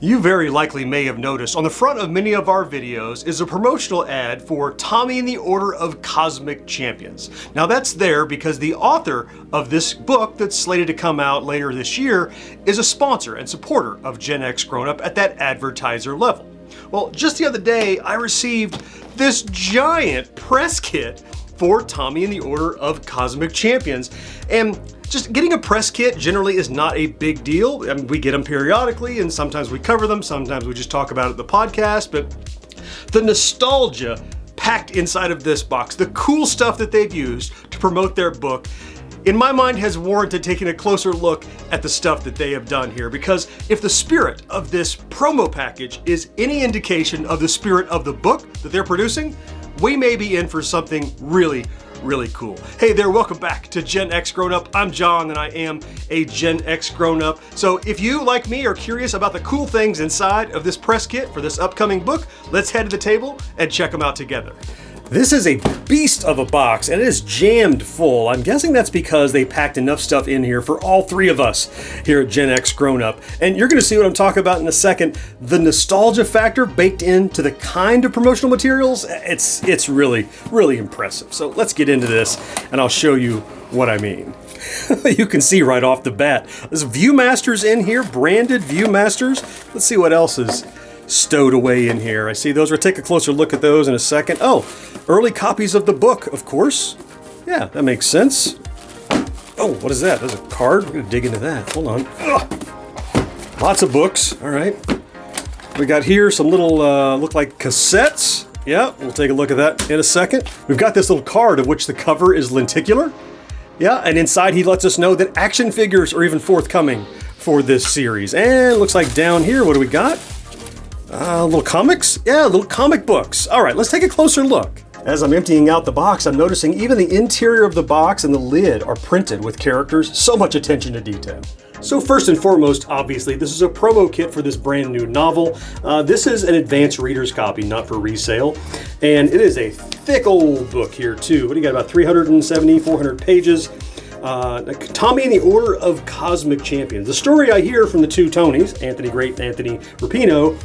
You very likely may have noticed on the front of many of our videos is a promotional ad for Tommy and the Order of Cosmic Champions. Now that's there because the author of this book that's slated to come out later this year is a sponsor and supporter of GenXGrownUp at that advertiser level. Well, just the other day I received this giant press kit for Tommy and the Order of Cosmic Champions, and just getting a press kit generally is not a big deal. I mean, we get them periodically and sometimes we cover them, sometimes we just talk about it in the podcast, but the nostalgia packed inside of this box, the cool stuff that they've used to promote their book, in my mind has warranted taking a closer look at the stuff that they have done here, because if the spirit of this promo package is any indication of the spirit of the book that they're producing, we may be in for something really cool. Hey there, welcome back to GenXGrownUp. I'm John and I am a GenXGrownUp. So if you, like me, are curious about the cool things inside of this press kit for this upcoming book, let's head to the table and check them out together. This is a beast of a box and it is jammed full. I'm guessing that's because they packed enough stuff in here for all three of us here at GenXGrownUp. And you're going to see what I'm talking about in a second. The nostalgia factor baked into the kind of promotional materials, it's really impressive. So let's get into this and I'll show you what I mean. You can see right off the bat, there's Viewmasters in here, branded Viewmasters. Let's see what else is stowed away in here. I see those. We'll take a closer look at those in a second. Oh, early copies of the book, of course. Yeah, that makes sense. Oh, what is that? There's a card. We're gonna dig into that. Hold on. Ugh. Lots of books. All right. We got here some little, look like cassettes. Yeah, we'll take a look at that in a second. We've got this little card of which the cover is lenticular. Yeah, and inside he lets us know that action figures are even forthcoming for this series. And looks like down here, what do we got? Little comics? Yeah, little comic books. All right, let's take a closer look. As I'm emptying out the box, I'm noticing even the interior of the box and the lid are printed with characters. So much attention to detail. So first and foremost, obviously, this is a promo kit for this brand new novel. This is an advanced reader's copy, not for resale. And it is a thick old book here too. What do you got, about 370, 400 pages? Tommy and the Order of Cosmic Champions. The story I hear from the two Tonys, Anthony Great and Anthony Rapino,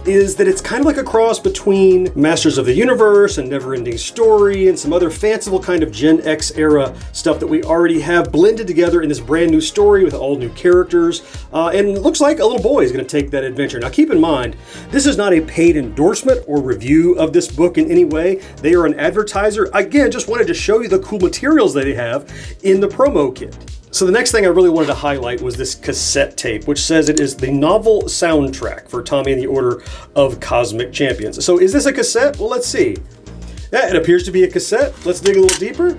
is that it's kind of like a cross between Masters of the Universe and Neverending Story and some other fanciful kind of Gen X era stuff that we already have blended together in this brand new story with all new characters. And it looks like a little boy is going to take that adventure. Now keep in mind, this is not a paid endorsement or review of this book in any way. They are an advertiser. Again, just wanted to show you the cool materials that they have in the promo kit. So the next thing I really wanted to highlight was this cassette tape, which says it is the novel soundtrack for Tommy and the Order of Cosmic Champions. So is this a cassette? Well, let's see. Yeah, it appears to be a cassette. Let's dig a little deeper.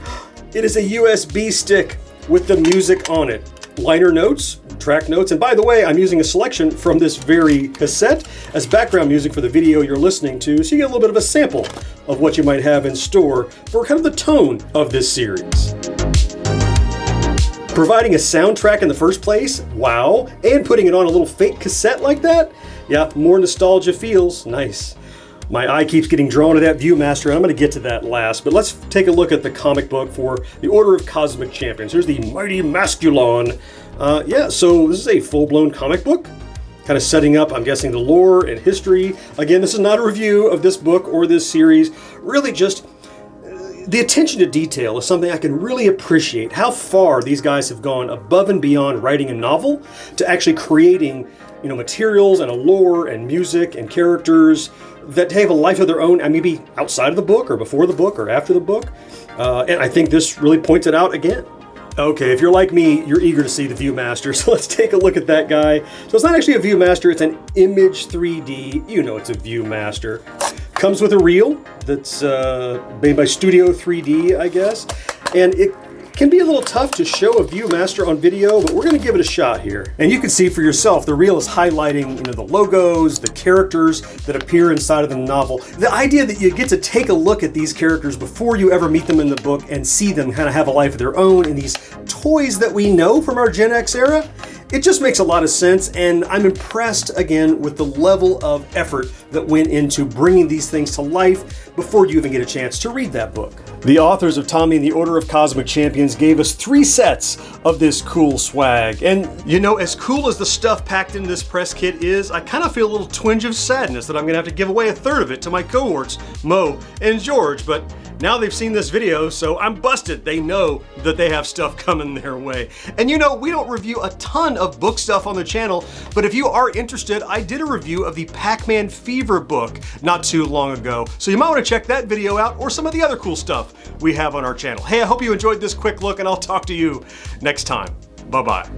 It is a USB stick with the music on it. Liner notes, track notes, and by the way, I'm using a selection from this very cassette as background music for the video you're listening to, so you get a little bit of a sample of what you might have in store for kind of the tone of this series. Providing a soundtrack in the first place, wow, and putting it on a little fake cassette like that, yeah, more nostalgia feels, nice. My eye keeps getting drawn to that Viewmaster, and I'm going to get to that last, but let's take a look at the comic book for the Order of Cosmic Champions. Here's the Mighty Masculon. Yeah, so this is a full-blown comic book, kind of setting up, I'm guessing, the lore and history. Again, this is not a review of this book or this series, really just the attention to detail is something I can really appreciate. How far these guys have gone above and beyond writing a novel to actually creating, materials and a lore and music and characters that have a life of their own, and maybe outside of the book or before the book or after the book. And I think this really points it out again. Okay, if you're like me, you're eager to see the Viewmaster, so let's take a look at that guy. So it's not actually a Viewmaster, it's an Image 3D. You know it's a Viewmaster. Comes with a reel that's made by Studio 3D, I guess. And it can be a little tough to show a Viewmaster on video, but we're going to give it a shot here. And you can see for yourself, the reel is highlighting the logos, the characters that appear inside of the novel. The idea that you get to take a look at these characters before you ever meet them in the book and see them kind of have a life of their own in these toys that we know from our Gen X era It just makes a lot of sense, and I'm impressed again with the level of effort that went into bringing these things to life before you even get a chance to read that book. The authors of Tommy and the Order of Cosmic Champions gave us 3 sets of this cool swag. And you know, as cool as the stuff packed in this press kit is, I kind of feel a little twinge of sadness that I'm gonna have to give away a third of it to my cohorts, Mo and George, but now they've seen this video, so I'm busted. They know that they have stuff coming their way. And you know, we don't review a ton of book stuff on the channel, but if you are interested, I did a review of the Pac-Man Fever book not too long ago. So you might want to check that video out, or some of the other cool stuff we have on our channel. Hey, I hope you enjoyed this quick look, and I'll talk to you next time. Bye-bye.